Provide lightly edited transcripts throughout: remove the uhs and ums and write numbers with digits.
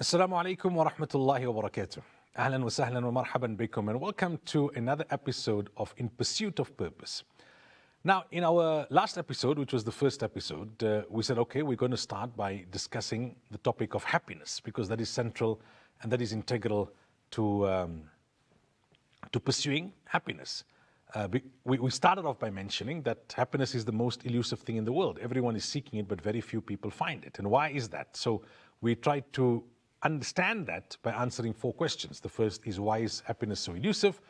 Assalamu alaikum wa rahmatullahi wa barakatuh. Ahlan wa sahlan wa marhaban bikum, and welcome to another episode of In Pursuit of Purpose. Now, in our last episode, which was the first episode, we said, okay, we're going to start by discussing the topic of happiness, because that is central and that is integral to pursuing happiness. We started off by mentioning that happiness is the most elusive thing in the world. Everyone is seeking it, but very few people find it. And why is that? So we tried to understand that by answering four questions. The first is, why is happiness so elusive?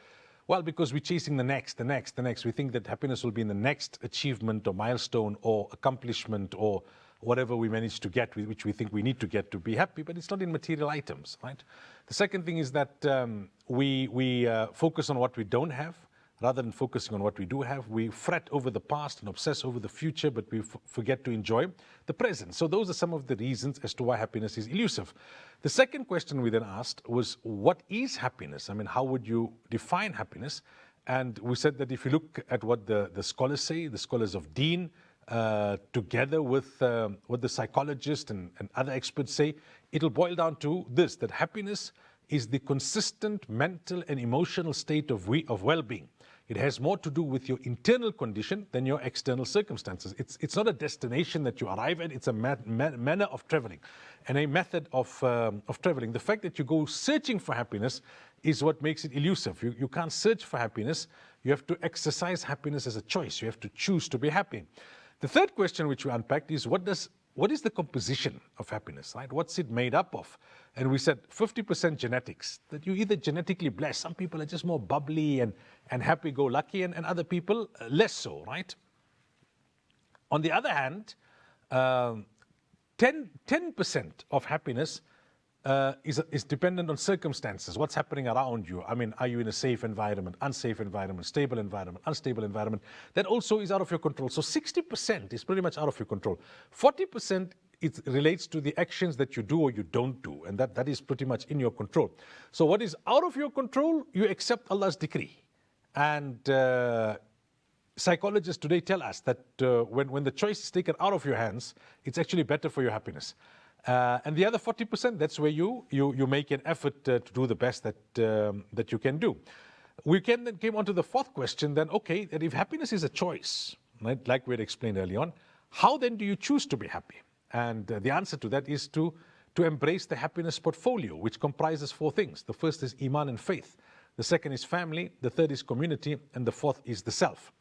Well, because we're chasing the next. We think that happiness will be in the next achievement or milestone or accomplishment or whatever we manage to get, which we think we need to get to be happy, but it's not in material items, right? The second thing is that we focus on what we don't have rather than focusing on what we do have. We fret over the past and obsess over the future, but we forget to enjoy the present. So those are some of the reasons as to why happiness is elusive. The second question we then asked was, what is happiness? I mean, how would you define happiness? And we said that if you look at what the scholars say, the scholars of Deen, together with what the psychologists and other experts say, it'll boil down to this, that happiness is the consistent mental and emotional state of well-being. It has more to do with your internal condition than your external circumstances. It's not a destination that you arrive at, it's a manner of traveling and a method of traveling. The fact that you go searching for happiness is what makes it elusive. You can't search for happiness. You have to exercise happiness as a choice. You have to choose to be happy. The third question which we unpacked is, what is the composition of happiness, right? What's it made up of? And we said 50% genetics, that you're either genetically blessed. Some people are just more bubbly and happy-go-lucky, and other people less so, right? On the other hand, 10% of happiness is dependent on circumstances. What's happening around you? I mean, are you in a safe environment, unsafe environment, stable environment, unstable environment? That also is out of your control. So 60% is pretty much out of your control. 40% it relates to the actions that you do or you don't do, and that is pretty much in your control. So what is out of your control, you accept Allah's decree. And psychologists today tell us that when the choice is taken out of your hands, it's actually better for your happiness. And the other 40%, that's where you make an effort to do the best that you can do. We then came on to the fourth question, then, okay, that if happiness is a choice, right, like we had explained early on, how then do you choose to be happy? And the answer to that is to embrace the happiness portfolio, which comprises four things. The first is Iman and faith. The second is family. The third is community. And the fourth is the self.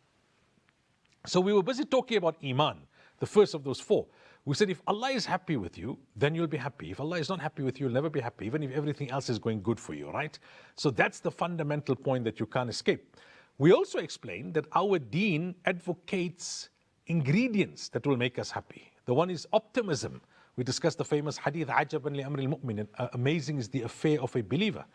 So we were busy talking about Iman, the first of those four. We said if Allah is happy with you, then you'll be happy. If Allah is not happy with you, you'll never be happy, even if everything else is going good for you, right? So that's the fundamental point that you can't escape. We also explained that our deen advocates ingredients that will make us happy. The one is optimism. We discussed the famous hadith, عَجَبًا لِأَمْرِ الْمُؤْمِنِ. Amazing is the affair of a believer.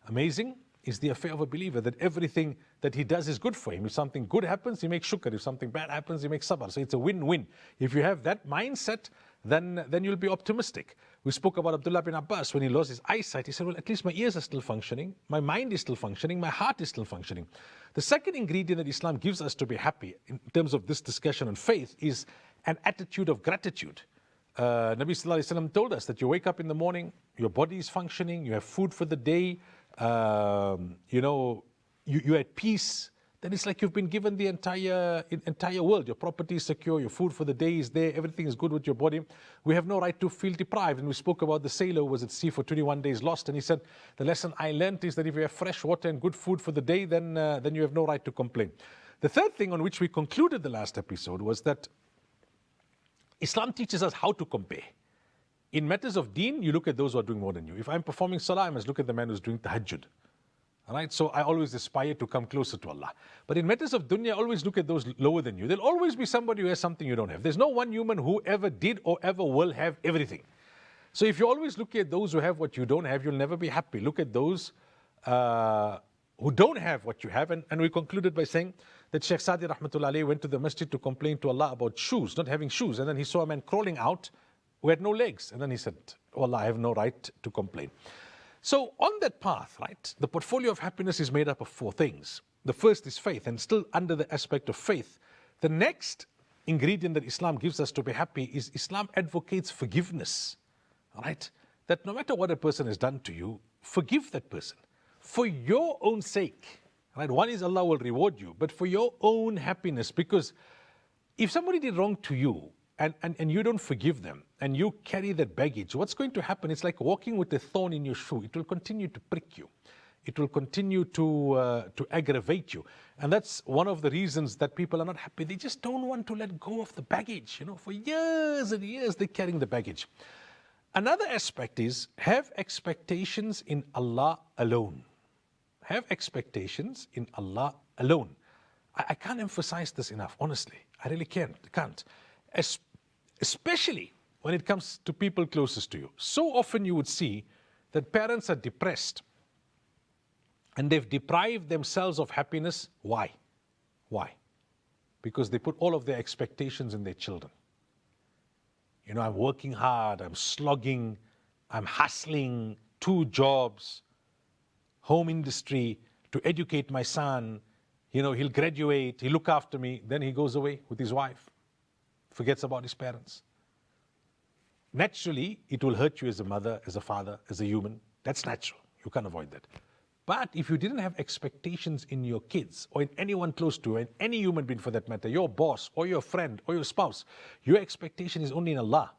Amazing is the affair of a believer, that everything that he does is good for him. If something good happens, he makes shukr. If something bad happens, he makes sabr. So it's a win-win. If you have that mindset, then you'll be optimistic. We spoke about Abdullah bin Abbas when he lost his eyesight. He said, well, at least my ears are still functioning, my mind is still functioning, my heart is still functioning. The second ingredient that Islam gives us to be happy in terms of this discussion on faith is an attitude of gratitude. Nabi Sallallahu Alaihi Wasallam told us that you wake up in the morning, your body is functioning, you have food for the day, you're at peace, then it's like you've been given the entire world. Your property is secure, your food for the day is there, everything is good with your body. We have no right to feel deprived. And we spoke about the sailor who was at sea for 21 days lost, and he said, the lesson I learned is that if you have fresh water and good food for the day, then you have no right to complain. The third thing on which we concluded the last episode was that Islam teaches us how to compare. In matters of deen, you look at those who are doing more than you. If I'm performing salah, I must look at the man who's doing tahajjud. All right? So I always aspire to come closer to Allah. But in matters of dunya, always look at those lower than you. There'll always be somebody who has something you don't have. There's no one human who ever did or ever will have everything. So if you always look at those who have what you don't have, you'll never be happy. Look at those who don't have what you have. And we concluded by saying that Sheikh Sadi Rahmatullah Alayhi went to the masjid to complain to Allah about shoes, not having shoes. And then he saw a man crawling out who had no legs. And then he said, oh Allah, I have no right to complain. So on that path, right, the portfolio of happiness is made up of four things. The first is faith, and still under the aspect of faith. The next ingredient that Islam gives us to be happy is Islam advocates forgiveness. All right? that no matter what a person has done to you, forgive that person for your own sake. Right? One is Allah will reward you, but for your own happiness, because if somebody did wrong to you and you don't forgive them and you carry that baggage, what's going to happen? It's like walking with a thorn in your shoe. It will continue to prick you. It will continue to aggravate you. And that's one of the reasons that people are not happy. They just don't want to let go of the baggage. For years and years, they're carrying the baggage. Another aspect is have expectations in Allah alone. Have expectations in Allah alone. I can't emphasize this enough, honestly. I really can't. Especially when it comes to people closest to you. So often you would see that parents are depressed and they've deprived themselves of happiness. Why? Because they put all of their expectations in their children. I'm working hard, I'm slogging, I'm hustling, 2 jobs, home industry to educate my son. He'll graduate, he'll look after me, then he goes away with his wife, forgets about his parents. Naturally, it will hurt you as a mother, as a father, as a human. That's natural. You can't avoid that. But if you didn't have expectations in your kids or in anyone close to you, in any human being for that matter, your boss or your friend or your spouse, your expectation is only in Allah.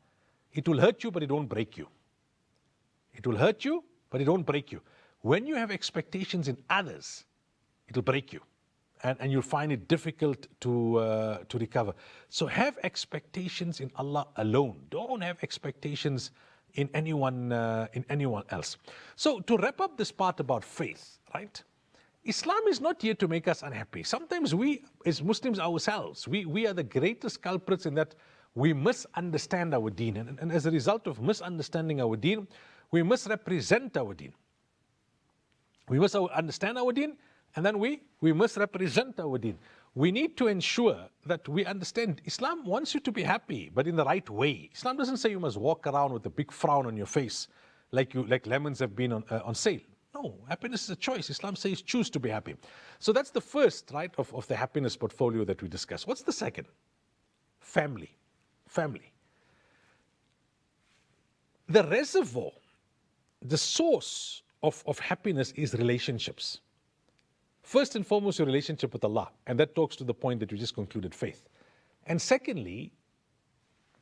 It will hurt you, but it won't break you. It will hurt you, but it won't break you. When you have expectations in others, it'll break you. And you'll find it difficult to recover. So have expectations in Allah alone. Don't have expectations in anyone else. So to wrap up this part about faith, right? Islam is not here to make us unhappy. Sometimes we, as Muslims ourselves, we are the greatest culprits in that we misunderstand our deen. And as a result of misunderstanding our deen, we misrepresent our deen. We must understand our deen, and then we misrepresent our deen. We need to ensure that we understand Islam wants you to be happy, but in the right way. Islam doesn't say you must walk around with a big frown on your face like lemons have been on sale. No, happiness is a choice. Islam says choose to be happy. So that's the first, right, of the happiness portfolio that we discuss. What's the second? Family. The reservoir, the source of happiness is relationships. First and foremost, your relationship with Allah. And that talks to the point that you just concluded, faith. And secondly,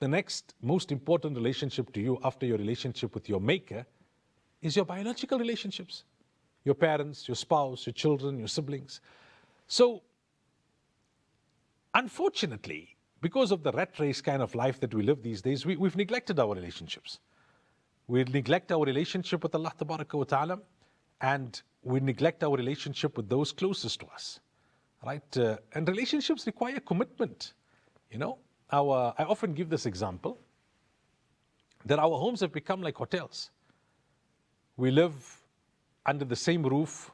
the next most important relationship to you after your relationship with your Maker is your biological relationships. Your parents, your spouse, your children, your siblings. So, unfortunately, because of the rat race kind of life that we live these days, we've neglected our relationships. We neglect our relationship with Allah Ta'ala, and we neglect our relationship with those closest to us, right? And relationships require commitment. I often give this example that our homes have become like hotels. We live under the same roof,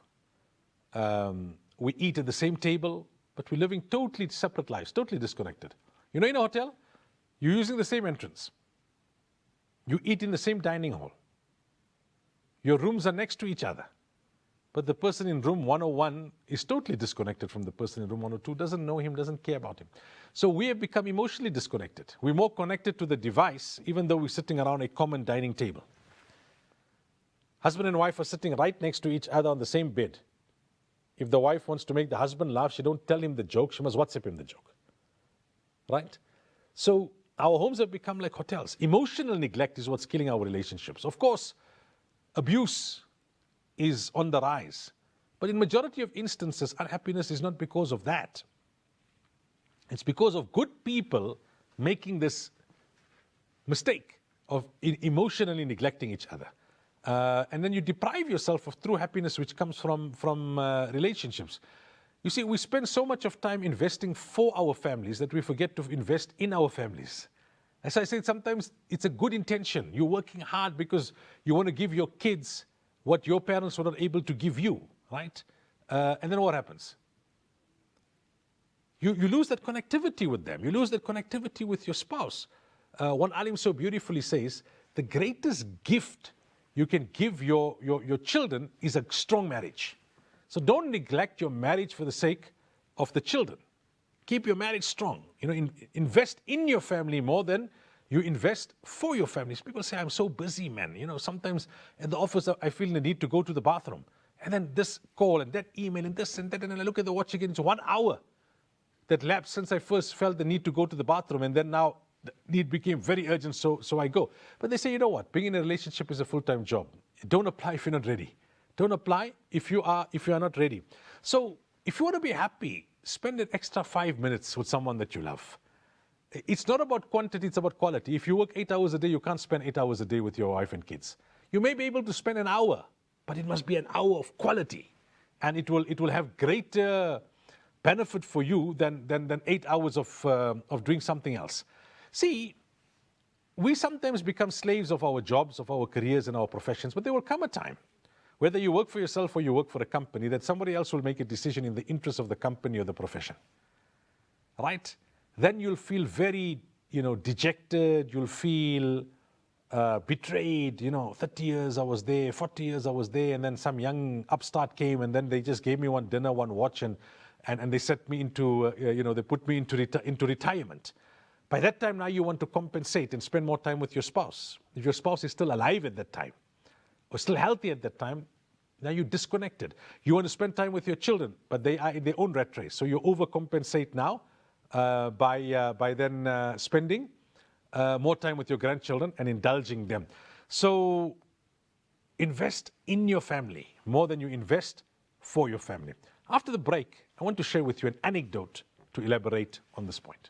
we eat at the same table, but we're living totally separate lives, totally disconnected. In a hotel, you're using the same entrance. You eat in the same dining hall. Your rooms are next to each other. But the person in room 101 is totally disconnected from the person in room 102, doesn't know him, doesn't care about him. So we have become emotionally disconnected. We're more connected to the device, even though we're sitting around a common dining table. Husband and wife are sitting right next to each other on the same bed. If the wife wants to make the husband laugh, she don't tell him the joke, she must WhatsApp him the joke. Right? So our homes have become like hotels. Emotional neglect is what's killing our relationships. Of course, abuse is on the rise. But in majority of instances, unhappiness is not because of that. It's because of good people making this mistake of emotionally neglecting each other. And then you deprive yourself of true happiness, which comes from relationships. You see, we spend so much of time investing for our families that we forget to invest in our families. As I said, sometimes it's a good intention. You're working hard because you want to give your kids what your parents were not able to give you, right? And then what happens? You lose that connectivity with them. You lose that connectivity with your spouse. One alim so beautifully says, the greatest gift you can give your children is a strong marriage. So don't neglect your marriage for the sake of the children. Keep your marriage strong. Invest in your family more than You invest for your families. People say, I'm so busy, man. Sometimes at the office, I feel the need to go to the bathroom. And then this call and that email and this and that. And then I look at the watch again. It's 1 hour that lapsed since I first felt the need to go to the bathroom. And then now the need became very urgent, so I go. But they say, you know what? Being in a relationship is a full-time job. Don't apply if you're not ready. Don't apply if you are not ready. So if you want to be happy, spend an extra 5 minutes with someone that you love. It's not about quantity, it's about quality. If you work 8 hours a day, you can't spend 8 hours a day with your wife and kids. You may be able to spend an hour, but it must be an hour of quality. And it will have greater benefit for you than 8 hours of doing something else. See, we sometimes become slaves of our jobs, of our careers and our professions, but there will come a time, whether you work for yourself or you work for a company, that somebody else will make a decision in the interest of the company or the profession. Right? Then you'll feel very, dejected. You'll feel betrayed. 30 years I was there, 40 years I was there, and then some young upstart came, and then they just gave me one dinner, one watch, and they set me into, they put me into retirement. By that time now you want to compensate and spend more time with your spouse. If your spouse is still alive at that time, or still healthy at that time, now you're disconnected. You want to spend time with your children, but they are in their own rat race. So you overcompensate now by then spending more time with your grandchildren and indulging them. So invest in your family more than you invest for your family. After the break, I want to share with you an anecdote to elaborate on this point.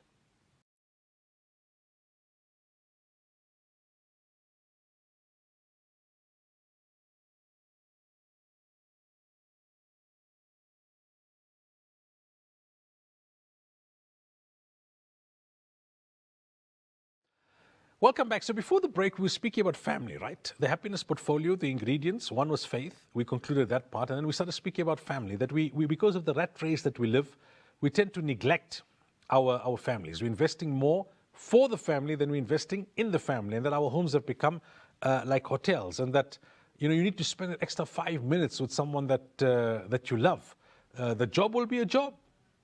Welcome back. So before the break, we were speaking about family, right? The happiness portfolio, the ingredients. One was faith. We concluded that part. And then we started speaking about family, that we because of the rat race that we live, we tend to neglect our families. We're investing more for the family than we're investing in the family. And that our homes have become like hotels. And that, you need to spend an extra 5 minutes with someone that you love. The job will be a job.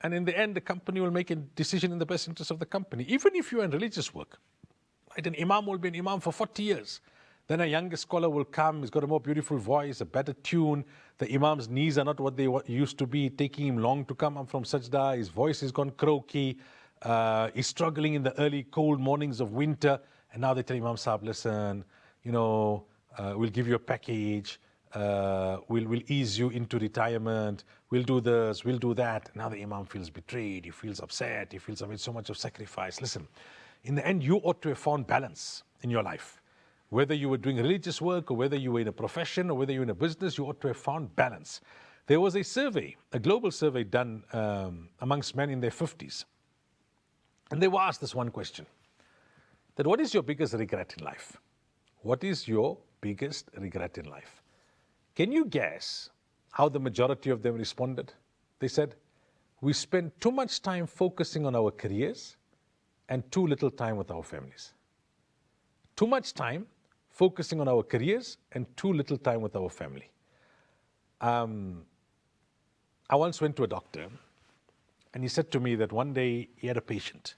And in the end, the company will make a decision in the best interest of the company. Even if you're in religious work. An imam will be an imam for 40 years. Then a younger scholar will come. He's got a more beautiful voice, a better tune. The imam's knees are not what they used to be, taking him long to come up from sajda. His voice has gone croaky. He's struggling in the early cold mornings of winter. And now they tell Imam Sahib, listen, we'll give you a package. We'll ease you into retirement. We'll do this, we'll do that. Now the imam feels betrayed. He feels upset. He feels so much of sacrifice. Listen. In the end, you ought to have found balance in your life. Whether you were doing religious work or whether you were in a profession or whether you were in a business, you ought to have found balance. There was a survey, a global survey done amongst men in their 50s. And they were asked this one question, that what is your biggest regret in life? What is your biggest regret in life? Can you guess how the majority of them responded? They said, we spend too much time focusing on our careers and too little time with our families. Too much time focusing on our careers and too little time with our family. I once went to a doctor and he said to me that one day he had a patient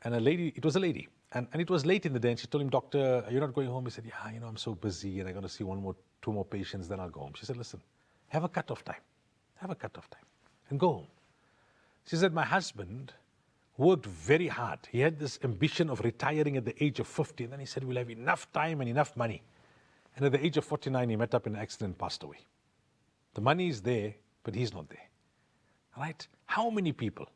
and it was a lady and it was late in the day and she told him, doctor, are you not going home? He said, yeah, I'm so busy and I'm going to see two more patients, then I'll go home. She said, listen, have a cut-off time and go home. She said, my husband worked very hard. He had this ambition of retiring at the age of 50. And then he said, we'll have enough time and enough money. And at the age of 49, he met up in an accident and passed away. The money is there, but he's not there. Right? How many people?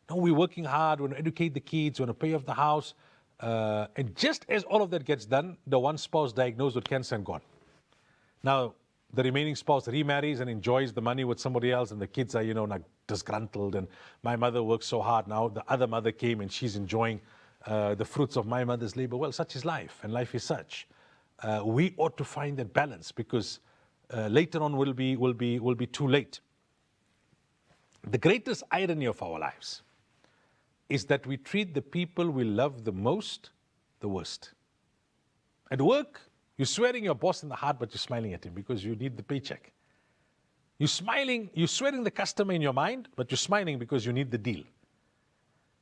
No, we're working hard, we want to educate the kids, we want to pay off the house. And just as all of that gets done, the one spouse diagnosed with cancer and gone. Now, the remaining spouse remarries and enjoys the money with somebody else, and the kids are, like disgruntled. And my mother worked so hard. Now the other mother came and she's enjoying the fruits of my mother's labor. Well, such is life, and life is such. We ought to find that balance because later on will be too late. The greatest irony of our lives is that we treat the people we love the most the worst. At work, you're swearing your boss in the heart, but you're smiling at him because you need the paycheck. You're swearing the customer in your mind, but you're smiling because you need the deal.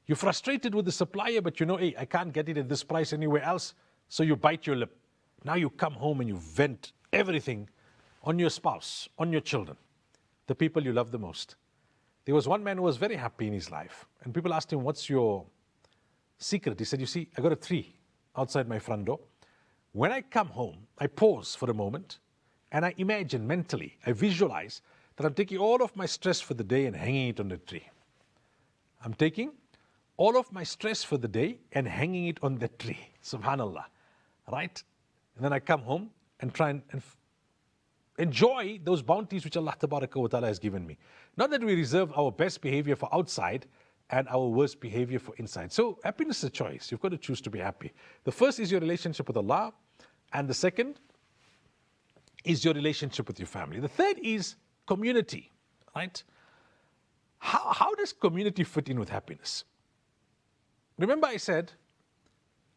You're frustrated with the supplier, but you know, hey, I can't get it at this price anywhere else, so you bite your lip. Now you come home and you vent everything on your spouse, on your children, the people you love the most. There was one man who was very happy in his life, and people asked him, what's your secret? He said, you see, I got a tree outside my front door. When I come home, I pause for a moment, and I imagine mentally, I visualize that I'm taking all of my stress for the day and hanging it on the tree. I'm taking all of my stress for the day and hanging it on the tree. Subhanallah. Right? And then I come home and try and enjoy those bounties which Allah wa ta'ala has given me. Not that we reserve our best behavior for outside and our worst behavior for inside. So happiness is a choice. You've got to choose to be happy. The first is your relationship with Allah, and the second is your relationship with your family. The third is community, right? How does community fit in with happiness? Remember I said,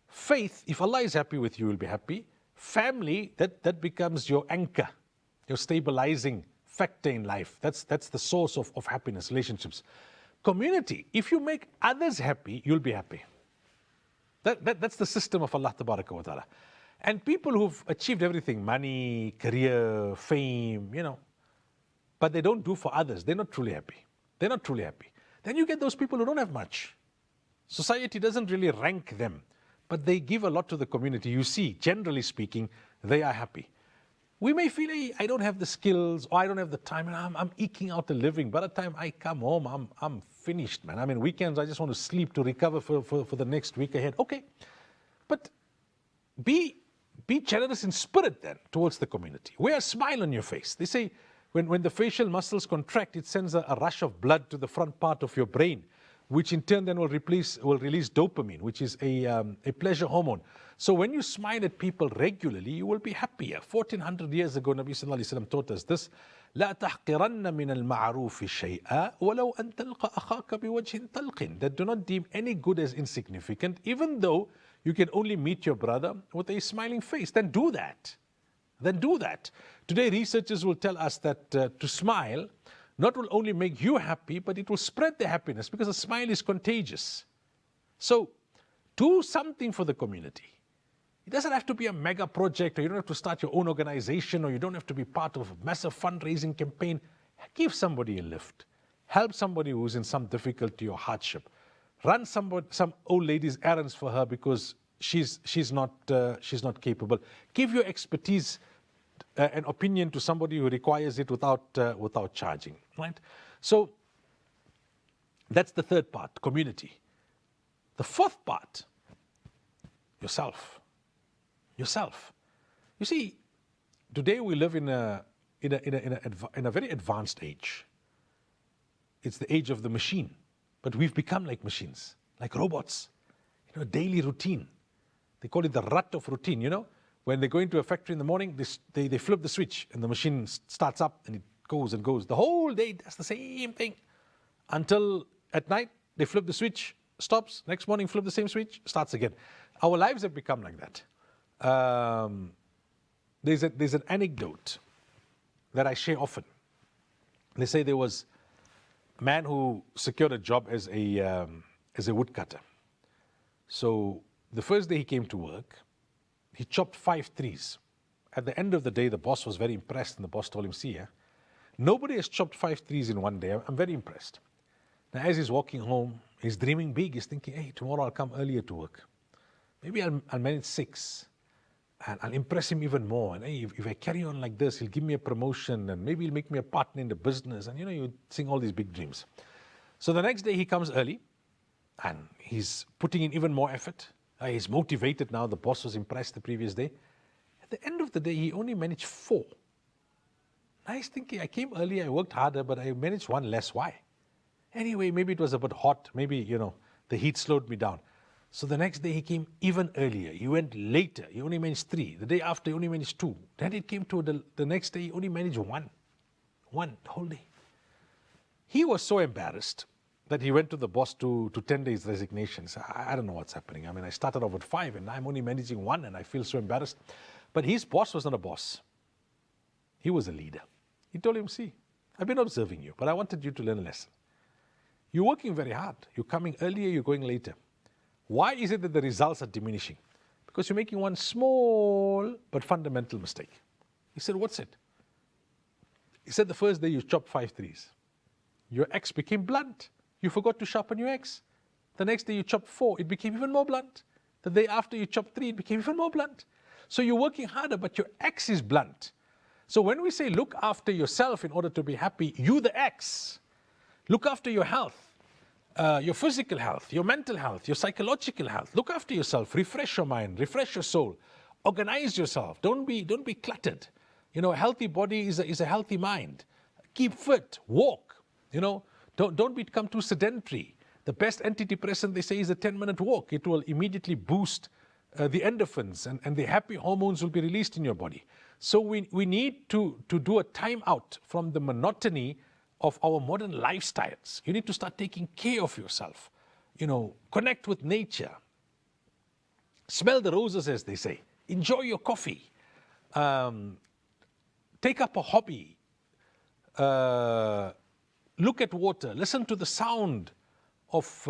faith, if Allah is happy with you, you'll be happy. Family, that becomes your anchor, your stabilizing factor in life. That's the source of happiness, relationships. Community, if you make others happy, you'll be happy. That's the system of Allah wa ta'ala. And people who've achieved everything, money, career, fame, but they don't do for others, they're not truly happy. They're not truly happy. Then you get those people who don't have much. Society doesn't really rank them, but they give a lot to the community. You see, generally speaking, they are happy. We may feel, hey, I don't have the skills, or I don't have the time, and I'm eking out a living. By the time I come home, I'm finished, man. I mean, weekends, I just want to sleep to recover for the next week ahead. Okay, but be generous in spirit then towards the community. Wear a smile on your face. They say when the facial muscles contract, it sends a rush of blood to the front part of your brain, which in turn then will release dopamine, which is a pleasure hormone. So when you smile at people regularly, you will be happier. 1400 years ago, Nabi Sallallahu Alaihi Wasallam taught us this. لا تحقرن من المعروف شيئا ولو أن تلقى أخاك بوجه طلق. That do not deem any good as insignificant, even though you can only meet your brother with a smiling face. Then do that. Today, researchers will tell us that to smile not will only make you happy, but it will spread the happiness because a smile is contagious. So, do something for the community. It doesn't have to be a mega project, or you don't have to start your own organization, or you don't have to be part of a massive fundraising campaign. Give somebody a lift. Help somebody who's in some difficulty or hardship. Run some old lady's errands for her because she's not capable. Give your expertise and opinion to somebody who requires it without charging. Right? So that's the third part, community. The fourth part, yourself. You see, today we live in a very advanced age. It's the age of the machine, but we've become like machines, like robots. Daily routine. They call it the rut of routine. When they go into a factory in the morning, they flip the switch and the machine starts up and it goes and goes. The whole day does the same thing until at night they flip the switch, stops. Next morning, flip the same switch, starts again. Our lives have become like that. There's an anecdote that I share often. They say there was a man who secured a job as a woodcutter. So the first day he came to work, he chopped 5 trees. At the end of the day, the boss was very impressed, and the boss told him, see, nobody has chopped 5 trees in one day. I'm very impressed. Now, as he's walking home, he's dreaming big. He's thinking, hey, tomorrow I'll come earlier to work. Maybe I'll manage 6. And I'll impress him even more. And hey, if I carry on like this, he'll give me a promotion, and maybe he'll make me a partner in the business. And you sing all these big dreams. So the next day he comes early, and he's putting in even more effort. He's motivated now. The boss was impressed the previous day. At the end of the day, he only managed 4. Now he's thinking, I came early, I worked harder, but I managed 1 less. Why? Anyway, maybe it was a bit hot. Maybe, the heat slowed me down. So the next day he came even earlier. He went later. He only managed 3. The day after, he only managed 2. Then it came to the next day, he only managed 1. 1 the whole day. He was so embarrassed that he went to the boss to tender his resignation. He said, I don't know what's happening. I mean, I started off with 5 and I'm only managing 1 and I feel so embarrassed. But his boss was not a boss. He was a leader. He told him, see, I've been observing you, but I wanted you to learn a lesson. You're working very hard. You're coming earlier, you're going later. Why is it that the results are diminishing? Because you're making one small but fundamental mistake. He said, what's it? He said the first day you chopped 5 threes. Your X became blunt. You forgot to sharpen your X. The next day you chopped 4, it became even more blunt. The day after you chopped 3, it became even more blunt. So you're working harder, but your X is blunt. So when we say look after yourself in order to be happy, you the X. Look after your health, your physical health, your mental health, your psychological health. Look after yourself, refresh your mind, refresh your soul, organize yourself. Don't be cluttered. A healthy body is a healthy mind. Keep fit, walk. Don't become too sedentary. The best antidepressant, they say, is a 10-minute walk. It will immediately boost the endorphins and the happy hormones will be released in your body. So we need to do a time out from the monotony of our modern lifestyles. You need to start taking care of yourself. Connect with nature. Smell the roses, as they say. Enjoy your coffee. Take up a hobby. Look at water. Listen to the sound of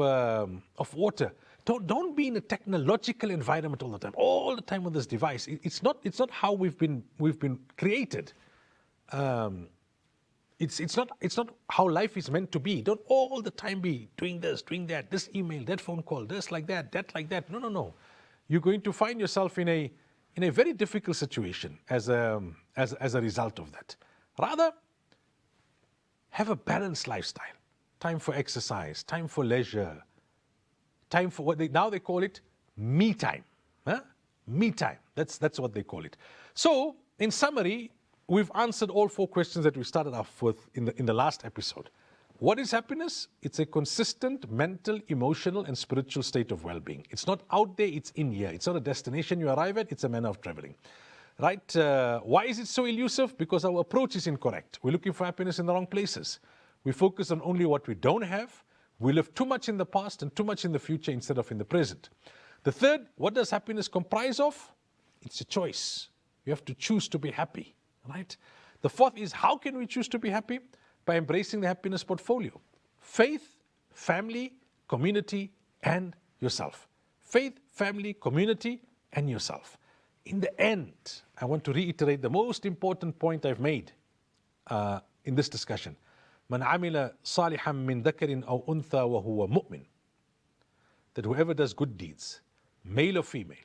water. Don't be in a technological environment all the time on this device. It's not how we've been created. It's not how life is meant to be. Don't all the time be doing this, doing that, this email, that phone call, this like that like that. No. You're going to find yourself in a very difficult situation as a result of that. Rather, have a balanced lifestyle. Time for exercise, time for leisure, time for what they call it me time. Me time. That's what they call it. So, in summary, we've answered all 4 questions that we started off with in the last episode. What is happiness? It's a consistent mental, emotional, and spiritual state of well-being. It's not out there, it's in here. It's not a destination you arrive at, it's a manner of traveling. Right? Why is it so elusive? Because our approach is incorrect. We're looking for happiness in the wrong places. We focus on only what we don't have. We live too much in the past and too much in the future instead of in the present. The third, what does happiness comprise of? It's a choice. You have to choose to be happy. Right? The fourth is, how can we choose to be happy? By embracing the happiness portfolio. Faith, family, community, and yourself. Faith, family, community, and yourself. In the end, I want to reiterate the most important point I've made in this discussion. من عمل صالحا من ذكر أو أنثى وهو مؤمن. That whoever does good deeds, male or female,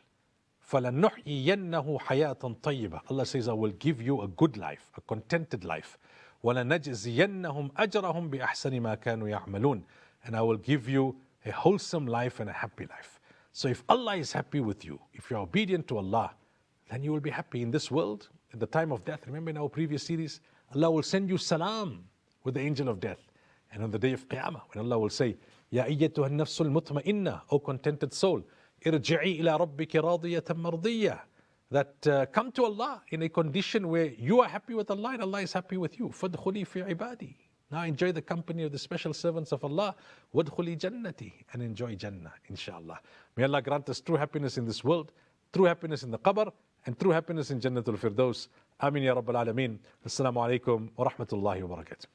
فَلَنُحْيِيَنَّهُ حَيَاةً طَيِّبَةً. Allah says, I will give you a good life, a contented life. وَلَنَجْزِيَنَّهُمْ أَجْرَهُمْ بِأَحْسَنِ مَا كَانُوا يَعْمَلُونَ. And I will give you a wholesome life and a happy life. So if Allah is happy with you, if you're obedient to Allah, then you will be happy in this world, at the time of death. Remember in our previous series, Allah will send you salam with the angel of death. And on the day of Qiyamah, when Allah will say, Ya ayyatuha an-nafsul mutma'inna, O contented soul, irji'i ila rabbiki radiyatan mardiyya. That come to Allah in a condition where you are happy with Allah and Allah is happy with you. Fadkhuli fi ibadi. Now enjoy the company of the special servants of Allah. Wadkhuli jannati. And enjoy Jannah, inshallah. May Allah grant us true happiness in this world, true happiness in the qabr, and true happiness in Jannatul Firdaus. Amin ya Rabbal Alameen. Assalamu alaikum wa rahmatullahi wa barakatuh.